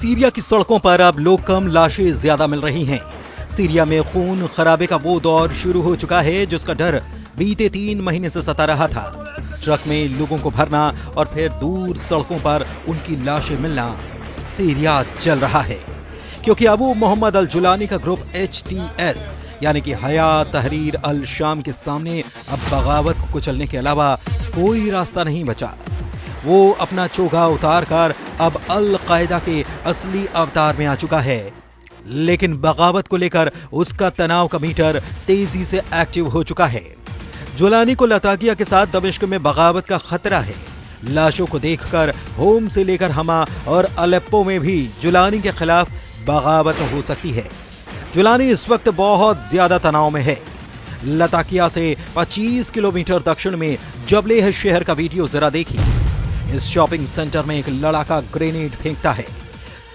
Syria की सड़कों पर अब लोग कम, लाशें ज्यादा मिल रही हैं। सीरिया में खून खराबे का वो दौर शुरू हो चुका है जिसका डर बीते 3 महीने से सता रहा था। ट्रक में लोगों को भरना और फिर दूर सड़कों पर उनकी लाशें मिलना। सीरिया जल रहा है क्योंकि अबू मोहम्मद अल जुलानी का ग्रुप HTS यानी कि हयात तहरीर अल शाम के सामने अब बगावत को कुचलने के अलावा कोई रास्ता नहीं बचा। वो अपना चोगा उतार कर अब अल कायदा के असली अवतार में आ चुका है, लेकिन बगावत को लेकर उसका तनाव का मीटर तेजी से एक्टिव हो चुका है। जुलानी को लताकिया के साथ दमिश्क में बगावत का खतरा है। लाशों को देखकर होम से लेकर हमा और अलेप्पो में भी जुलानी के खिलाफ बगावत हो सकती है। जुलानी इस वक्त बहुत ज्यादा तनाव में है। लताकिया से 25 किलोमीटर दक्षिण में जबलेह शहर का वीडियो जरा देखिए। इस शॉपिंग सेंटर में एक लड़ाका ग्रेनेड फेंकता है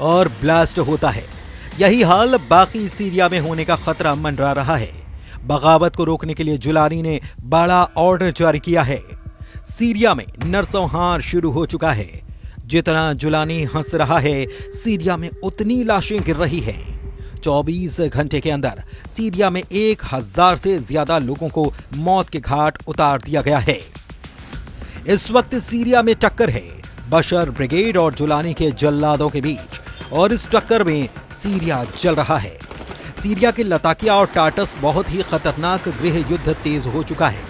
और ब्लास्ट होता है। यही हाल बाकी सीरिया में होने का खतरा मंडरा रहा है। बगावत को रोकने के लिए जुलानी ने बड़ा ऑर्डर जारी किया है। सीरिया में नरसंहार शुरू हो चुका है। जितना जुलानी हंस रहा है, सीरिया में उतनी लाशें गिर रही हैं। 24 घंटे के अंदर सीरिया में 1000 से ज्यादा लोगों को मौत के घाट उतार दिया गया है। इस वक्त सीरिया में टक्कर है बशर ब्रिगेड और जुलानी के जल्लादों के बीच, और इस टक्कर में सीरिया जल रहा है। सीरिया के लताकिया और टाटस बहुत ही खतरनाक गृह युद्ध तेज हो चुका है।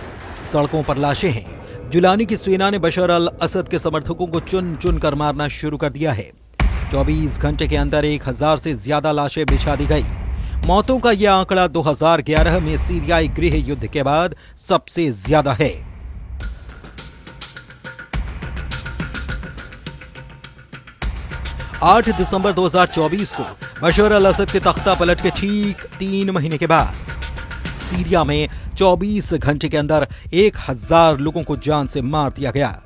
सड़कों पर लाशें हैं। जुलानी की सेना ने बशर अल असद के समर्थकों को चुन चुन कर मारना शुरू कर दिया है। 24 घंटे के अंदर 1000 से ज्यादा लाशें बिछा दी गई। मौतों का यह आंकड़ा 2011 में सीरियाई गृह युद्ध के बाद सबसे ज्यादा है। आठ दिसंबर 2024 को बशर अल असद के तख्ता पलट के ठीक 3 महीने के बाद सीरिया में 24 घंटे के अंदर 1000 लोगों को जान से मार दिया गया।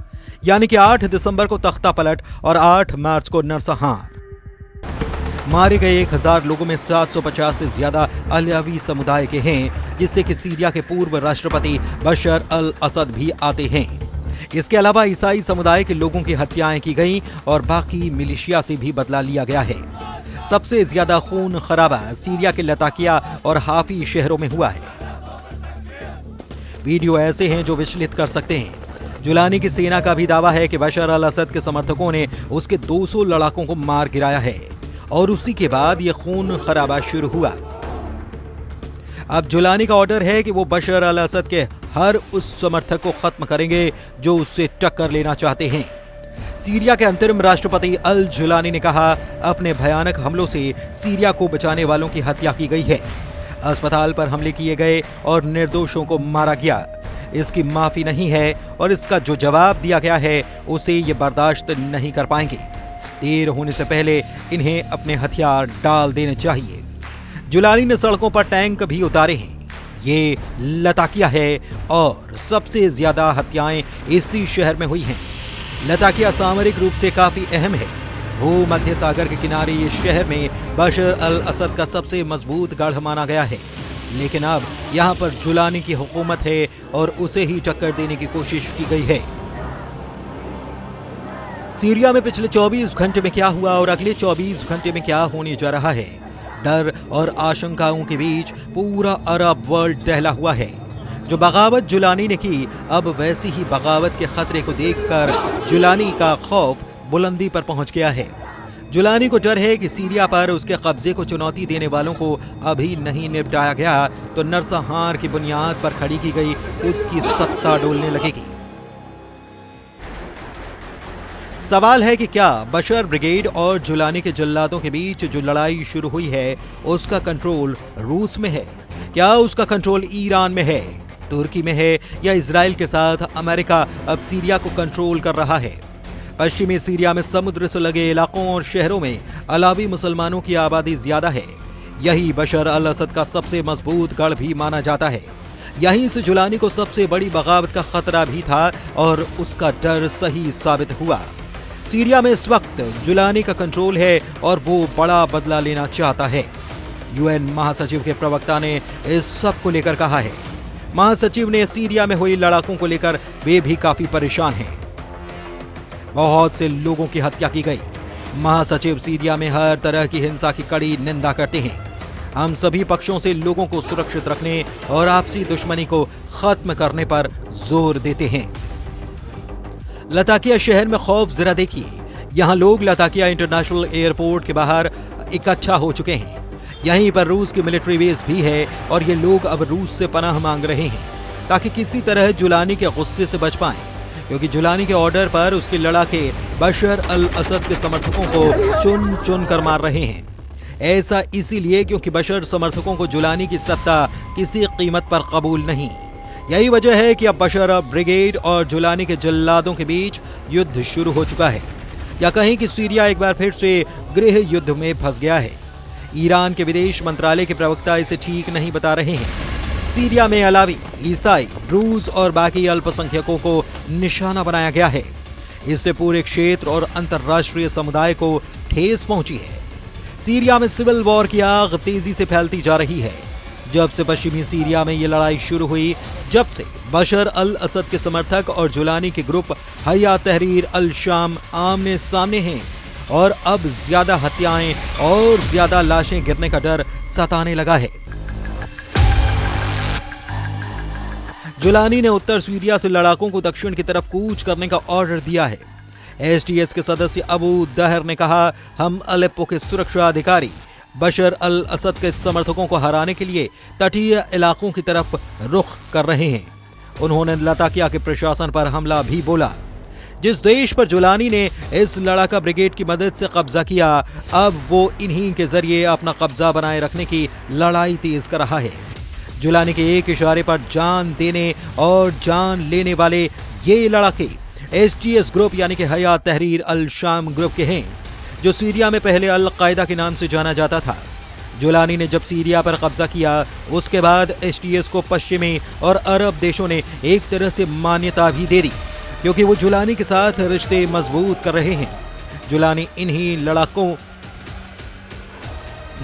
यानी कि 8 दिसंबर को तख्ता पलट और 8 मार्च को नरसंहार। मारे गए 1000 लोगों में 750 से ज्यादा अलावी समुदाय के हैं, जिससे कि सीरिया के पूर्व राष्ट्रपति बशर अल असद भी आते हैं। इसके अलावा ईसाई समुदाय के लोगों की हत्याएं की गईं और बाकी मिलिशिया से भी बदला लिया गया है। सबसे ज्यादा खून खराबा सीरिया के लताकिया और हाफी शहरों में हुआ है। वीडियो ऐसे हैं जो विचलित कर सकते हैं। जुलानी की सेना का भी दावा है कि बशर अल असद के समर्थकों ने उसके 200 लड़ाकों को मार गिराया है और उसी के बाद यह खून खराबा शुरू हुआ। अब जुलानी का ऑर्डर है कि वो बशर अल असद के हर उस समर्थक को खत्म करेंगे जो उससे टक्कर लेना चाहते हैं। सीरिया के अंतरिम राष्ट्रपति अल जुलानी ने कहा, अपने भयानक हमलों से सीरिया को बचाने वालों की हत्या की गई है। अस्पताल पर हमले किए गए और निर्दोषों को मारा गया। इसकी माफी नहीं है और इसका जो जवाब दिया गया है उसे ये बर्दाश्त नहीं कर पाएंगे। देर होने से पहले इन्हें अपने हथियार डाल देने चाहिए। जुलानी ने सड़कों पर टैंक भी उतारे हैं। ये लताकिया है और सबसे ज्यादा हत्याएं इसी शहर में हुई हैं। लताकिया सामरिक रूप से काफी अहम है। भूमध्य सागर के किनारे ये शहर में बशर अल असद का सबसे मजबूत गढ़ माना गया है, लेकिन अब यहाँ पर जुलानी की हुकूमत है और उसे ही टक्कर देने की कोशिश की गई है। सीरिया में पिछले 24 घंटे में क्या हुआ और अगले 24 घंटे में क्या होने जा रहा है, डर और आशंकाओं के बीच पूरा अरब वर्ल्ड दहला हुआ है। जो बगावत जुलानी ने की, अब वैसी ही बगावत के खतरे को देखकर जुलानी का खौफ बुलंदी पर पहुंच गया है। जुलानी को डर है कि सीरिया पर उसके कब्जे को चुनौती देने वालों को अभी नहीं निपटाया गया तो नरसंहार की बुनियाद पर खड़ी की गई उसकी सत्ता डोलने लगेगी। सवाल है कि क्या बशर ब्रिगेड और जुलानी के जल्लादों के बीच जो लड़ाई शुरू हुई है उसका कंट्रोल रूस में है? क्या उसका कंट्रोल ईरान में है, तुर्की में है, या इजराइल के साथ अमेरिका अब सीरिया को कंट्रोल कर रहा है? पश्चिमी सीरिया में समुद्र से लगे इलाकों और शहरों में अलावी मुसलमानों की आबादी ज्यादा है। यही बशर अल असद का सबसे मजबूत गढ़ भी माना जाता है। यहीं से जुलानी को सबसे बड़ी बगावत का खतरा भी था और उसका डर सही साबित हुआ। सीरिया में इस वक्त जुलानी का कंट्रोल है और वो बड़ा बदला लेना चाहता है। यूएन महासचिव के प्रवक्ता ने इस सब को लेकर कहा है। महासचिव ने सीरिया में हुई लड़ाकों को लेकर वे भी काफी परेशान हैं। बहुत से लोगों की हत्या की गई। महासचिव सीरिया में हर तरह की हिंसा की कड़ी निंदा करते हैं। हम सभी पक्षों से लोगों को सुरक्षित रखने और आपसी दुश्मनी को खत्म करने पर जोर देते हैं। लताकिया शहर में खौफ जरा देखिए। यहाँ लोग लताकिया इंटरनेशनल एयरपोर्ट के बाहर इकट्ठा हो चुके हैं। यहीं पर रूस की मिलिट्री बेस भी है और ये लोग अब रूस से पनाह मांग रहे हैं ताकि किसी तरह जुलानी के गुस्से से बच पाएं, क्योंकि जुलानी के ऑर्डर पर उसके लड़ाके बशर अल असद के समर्थकों को चुन चुन कर मार रहे हैं। ऐसा इसीलिए क्योंकि बशर समर्थकों को जुलानी की सत्ता किसी कीमत पर कबूल नहीं। यही वजह है कि अब बशर ब्रिगेड और जुलानी के जल्लादों के बीच युद्ध शुरू हो चुका है, या कहीं कि सीरिया एक बार फिर से गृह युद्ध में फंस गया है। ईरान के विदेश मंत्रालय के प्रवक्ता इसे ठीक नहीं बता रहे हैं। सीरिया में अलावी, ईसाई, रूस और बाकी अल्पसंख्यकों को निशाना बनाया गया है। इससे पूरे क्षेत्र और अंतर्राष्ट्रीय समुदाय को ठेस पहुंची है। सीरिया में सिविल वॉर की आग तेजी से फैलती जा रही है। जब से पश्चिमी सीरिया में ये लड़ाई शुरू हुई, जब से बशर अल असद के समर्थक और जुलानी के ग्रुप हया तहरीर अल शाम आमने सामने हैं और अब ज्यादा हत्याएं और ज्यादा लाशें गिरने का डर सताने लगा है। जुलानी ने उत्तर सीरिया से लड़ाकों को दक्षिण की तरफ कूच करने का ऑर्डर दिया है। एसटीएस के सदस्य अबू दहर ने कहा, हम अलेप्पो के सुरक्षा अधिकारी बशर अल असद के समर्थकों को हराने के लिए तटीय इलाकों की तरफ रुख कर रहे हैं। उन्होंने लताकिया के प्रशासन पर हमला भी बोला। जिस देश पर जुलानी ने इस लड़ाका ब्रिगेड की मदद से कब्जा किया, अब वो इन्हीं के जरिए अपना कब्जा बनाए रखने की लड़ाई तेज कर रहा है। जुलानी के एक इशारे पर जान देने और जान लेने वाले ये लड़ाके एसटीएस ग्रुप यानी कि हया तहरीर अल शाम ग्रुप के हैं, जो सीरिया में पहले अल कायदा के नाम से जाना जाता था। जुलानी ने जब सीरिया पर कब्जा किया, उसके बाद एसटीएस को पश्चिमी और अरब देशों ने एक तरह से मान्यता भी दे दी, क्योंकि वो जुलानी के साथ रिश्ते मजबूत कर रहे हैं। जुलानी इन्हीं लड़ाकों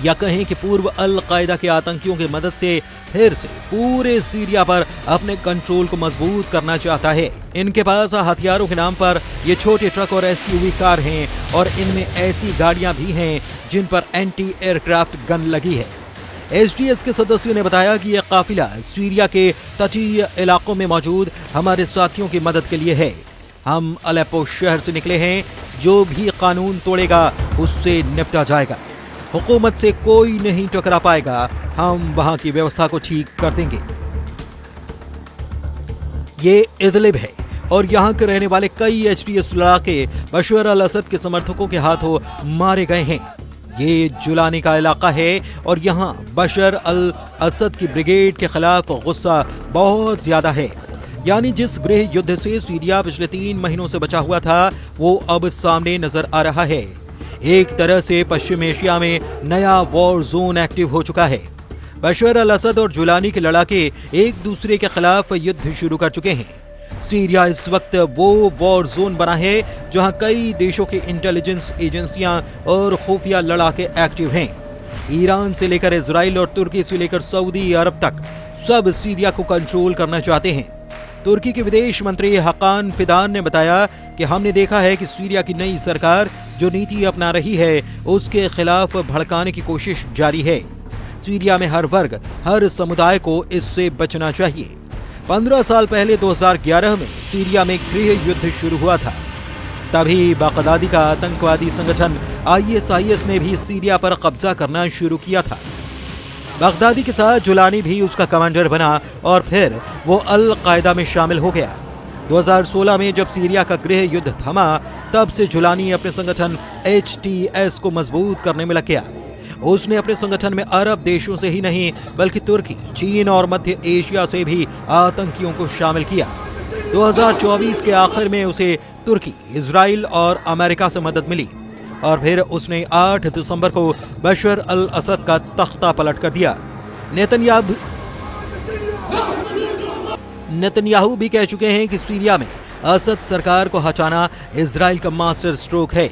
या कहें कि पूर्व अल कायदा के आतंकियों की मदद से फिर से पूरे सीरिया पर अपने कंट्रोल को मजबूत करना चाहता है। इनके पास हथियारों के नाम पर ये छोटे ट्रक और एसयूवी कार हैं और इनमें ऐसी गाड़ियां भी हैं जिन पर एंटी एयरक्राफ्ट गन लगी है। एसटीएस के सदस्यों ने बताया कि यह काफिला सीरिया के तटीय इलाकों में मौजूद हमारे साथियों की मदद के लिए है। हम अलेप्पो शहर से निकले हैं, जो भी कानून तोड़ेगा उससे निपटा जाएगा। हुकूमत से कोई नहीं टकरा पाएगा, हम वहां की व्यवस्था को ठीक कर देंगे। ये इदलिब है और यहाँ के रहने वाले कई एसटीएस लड़ाके बशर अल असद के समर्थकों के हाथों मारे गए हैं। ये जुलानी का इलाका है और यहाँ बशर अल असद की ब्रिगेड के खिलाफ गुस्सा बहुत ज्यादा है। यानी जिस गृह युद्ध से सीरिया पिछले 3 महीनों से बचा हुआ था, वो अब सामने नजर आ रहा है। एक तरह से पश्चिम एशिया में नया वॉर जोन एक्टिव हो चुका है। बशर अल असद और जुलानी के लड़ाके एक दूसरे के खिलाफ युद्ध शुरू कर चुके हैं। सीरिया इस वक्त वो वॉर जोन बना है जहां कई देशों के इंटेलिजेंस एजेंसियां और खुफिया लड़ाके एक्टिव हैं। ईरान से लेकर इजराइल और तुर्की से लेकर सऊदी अरब तक सब सीरिया को कंट्रोल करना चाहते हैं। तुर्की के विदेश मंत्री हकान फिदान ने बताया कि हमने देखा है कि सीरिया की नई सरकार जो नीति अपना रही है, उसके खिलाफ भड़काने की कोशिश जारी है। सीरिया में हर वर्ग, हर समुदाय को इससे बचना चाहिए। 15 साल पहले 2011 में सीरिया में गृह युद्ध शुरू हुआ था। तभी बगदादी का आतंकवादी संगठन ISIS ने भी सीरिया पर कब्जा करना शुरू किया था। बगदादी के साथ जुलानी भी उसका कमांडर बना और फिर वो अल कायदा में शामिल हो गया। 2016 में जब सीरिया का गृह युद्ध थमा, तब से जुलानी अपने संगठन HTS को मजबूत करने में लग गया। उसने अपने संगठन में अरब देशों से ही नहीं बल्कि तुर्की, चीन और मध्य एशिया से भी आतंकियों को शामिल किया। 2024 के आखिर में उसे तुर्की, इजराइल और अमेरिका से मदद मिली और फिर उसने 8 दिसंबर को बशर अल असद का तख्ता पलट कर दिया। नेतन्याहू भी कह चुके हैं कि सीरिया में असद सरकार को हटाना इजराइल का मास्टर स्ट्रोक है।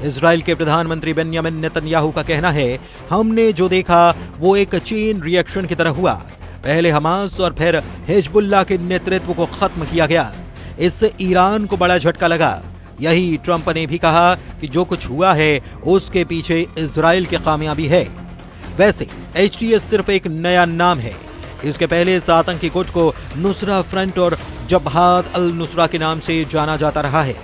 इजराइल के प्रधानमंत्री बेन्यामिन नेतन्याहू का कहना है, हमने जो देखा वो एक चेन रिएक्शन की तरह हुआ। पहले हमास और फिर हिजबुल्लाह के नेतृत्व को खत्म किया गया। इससे ईरान को बड़ा झटका लगा। यही ट्रंप ने भी कहा कि जो कुछ हुआ है उसके पीछे इजराइल की कामयाबी है। वैसे HTS सिर्फ एक नया नाम है। इसके पहले इस आतंकी गुट को नुसरा फ्रंट और जबहात अल नुसरा के नाम से जाना जाता रहा है।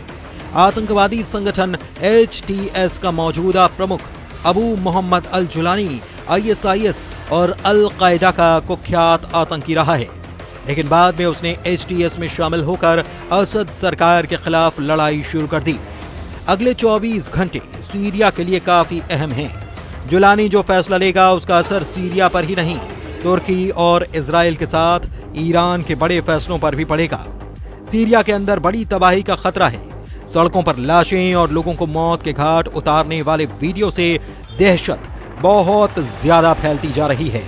आतंकवादी संगठन HTS का मौजूदा प्रमुख अबू मोहम्मद अल जुलानी ISIS और अल कायदा का कुख्यात आतंकी रहा है, लेकिन बाद में उसने HTS में शामिल होकर असद सरकार के खिलाफ लड़ाई शुरू कर दी। अगले 24 घंटे सीरिया के लिए काफी अहम हैं। जुलानी जो फैसला लेगा उसका असर सीरिया पर ही नहीं, तुर्की और इजराइल के साथ ईरान के बड़े फैसलों पर भी पड़ेगा। सीरिया के अंदर बड़ी तबाही का खतरा है। सड़कों पर लाशें और लोगों को मौत के घाट उतारने वाले वीडियो से दहशत बहुत ज्यादा फैलती जा रही है।